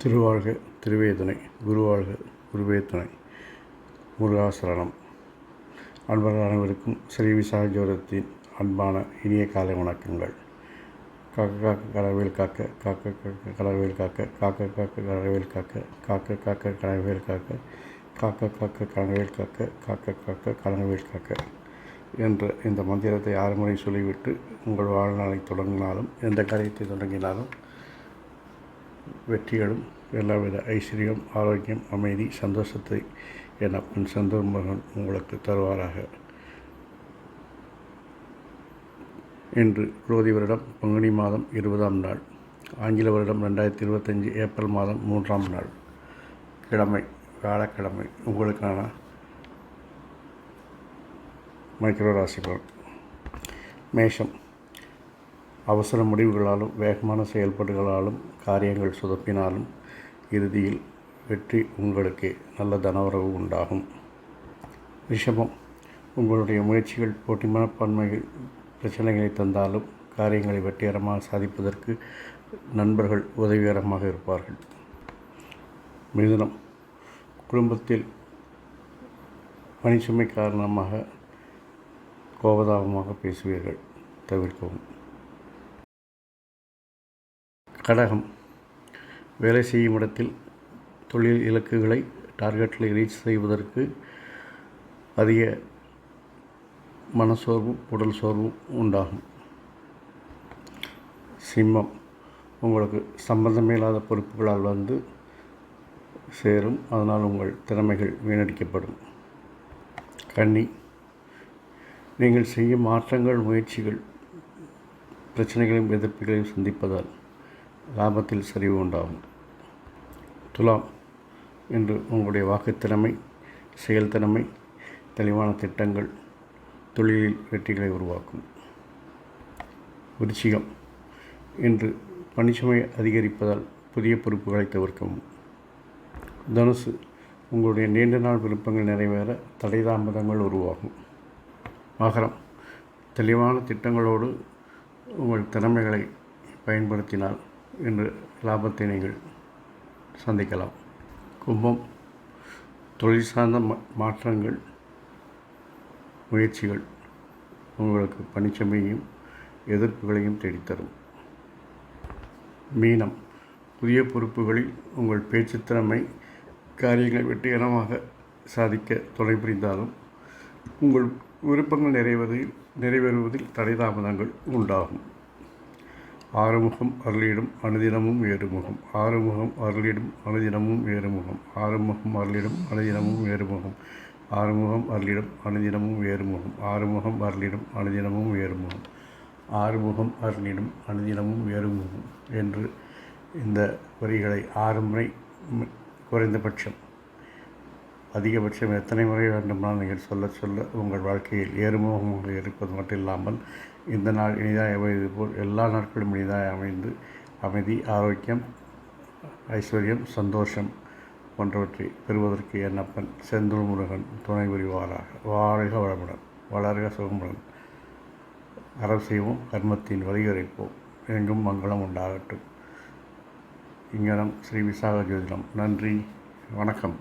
திருவாழ்க திருவே துணை, குருவாழ்க குருவே துணை. முருகாசரணம். அன்பர்கள் அனைவருக்கும் ஸ்ரீ விசாக ஜோதிடத்தின் அன்பான இனிய காலை வணக்கங்கள். காக்க காக்க கடவேல் காக்க, காக்க காக்க கடவேல் காக்க, காக்க காக்க கடவேல் காக்க, காக்க காக்க கடவேல் காக்க, காக்க காக்க கடவேல் காக்க, காக்க காக்க கடவேல் காக்க என்ற இந்த மந்திரத்தை 6 முறை சொல்லிவிட்டு உங்கள் வாழ்நாளை தொடங்கினாலும், எந்த காரியத்தை தொடங்கினாலும் வெற்றிகளும் எல்லாவித ஐஸ்வர்யம், ஆரோக்கியம், அமைதி, சந்தோஷத்தை என் அப்பன் செந்தூர் முருகன் உங்களுக்கு தருவாராக. இன்று குரோதி வருடம் பங்குனி மாதம் 20ஆம் நாள், ஆங்கில வருடம் 2025 ஏப்ரல் மாதம் 3ஆம் நாள், கிழமை வியாழக்கிழமை. உங்களுக்கான மைக்ரோ ராசி பலன். மேஷம். அவசர முடிவுகளாலும் வேகமான செயல்பாடுகளாலும் காரியங்கள் சொதப்பினாலும் இறுதியில் வெற்றி உங்களுக்கே நல்ல தனவரவு உண்டாகும். ரிஷபம். உங்களுடைய முயற்சிகள் போட்டி மனப்பான்மைகள் பிரச்சனைகளை தந்தாலும் காரியங்களை வெற்றிகரமாக சாதிப்பதற்கு நண்பர்கள் உதவிகரமாக இருப்பார்கள். மிதுனம். குடும்பத்தில் பணிச்சுமை காரணமாக கோபதாபமாக பேசுவீர்கள், தவிர்க்கவும். கடகம். வேலை செய்யும் இடத்தில் தொழில் இலக்குகளை டார்கெட்டில் ரீச் செய்வதற்கு அதிக மனசோர்வும் உடல் சோர்வும் உண்டாகும். சிம்மம். உங்களுக்கு சம்பந்தமே இல்லாத பொறுப்புகளால் வந்து சேரும், அதனால் உங்கள் திறமைகள் வீணடிக்கப்படும். கன்னி. நீங்கள் செய்யும் மாற்றங்கள் முயற்சிகள் பிரச்சனைகளையும் எதிர்ப்புகளையும் சந்திப்பதால் லாபத்தில் சரிவு உண்டாகும். துலாம். இன்று உங்களுடைய வாக்குத்திறமை, செயல்திறமை, தெளிவான திட்டங்கள் தொழிலில் வெற்றிகளை உருவாக்கும். விருச்சிகம். இன்று பணிச்சுமை அதிகரிப்பதால் புதிய பொறுப்புகளை தவிர்க்கவும். தனுசு. உங்களுடைய நீண்ட நாள் விருப்பங்கள் நிறைவேற தடை தாமதங்கள் உருவாகும். மகரம். தெளிவான திட்டங்களோடு உங்கள் திறமைகளை பயன்படுத்தினால் இன்று லாபத்தை நீங்கள் சந்திக்கலாம். கும்பம். தொழில் சார்ந்த மாற்றங்கள் முயற்சிகள் உங்களுக்கு பணிச்சுமையையும் எதிர்ப்புகளையும் தேடித்தரும். மீனம். புதிய பொறுப்புகளில் உங்கள் பேச்சுத்திறமை காரியங்களை வெற்றிகரமாக சாதிக்க துணை புரிந்தாலும் உங்கள் விருப்பங்கள் நிறைவேறுவதில் தடைதாமதங்கள் உண்டாகும். ஆறுமுகம் அருளிடும் அனுதினமும் ஏறுமுகம், ஆறுமுகம் அருளிடும் அனுதினமும் ஏறுமுகம், ஆறுமுகம் அருளிடும் அனுதினமும் ஏறுமுகம், ஆறுமுகம் அருளிடும் அனுதினமும் ஏறுமுகம், ஆறுமுகம் அருளிடும் அனுதினமும் ஏறுமுகம், ஆறுமுகம் அருளிடும் அனுதினமும் ஏறுமுகம் என்று இந்த வரிகளை 6 முறை, குறைந்தபட்சம் அதிகபட்சம் எத்தனை முறை வேண்டுமானால் நீங்கள் சொல்ல சொல்ல உங்கள் வாழ்க்கையில் ஏறுமுகமாக இருப்பது மட்டும் இல்லாமல் இந்த நாள் இனிதாக அமைவது போல் எல்லா நாட்களும் இனிதாக அமைந்து அமைதி, ஆரோக்கியம், ஐஸ்வர்யம், சந்தோஷம் போன்றவற்றை பெறுவதற்கு என் அப்பன் செந்தூர் முருகன் துணை புரிவாராக. வாழ்க வளமுடன், வளர்க சுகமுடன். அறம் செய்வோம், கர்மத்தின் வழியுரைப்போம், எங்கும் மங்களம் உண்டாகட்டும். இங்கனம் ஸ்ரீ விசாக ஜோதிடம். நன்றி, வணக்கம்.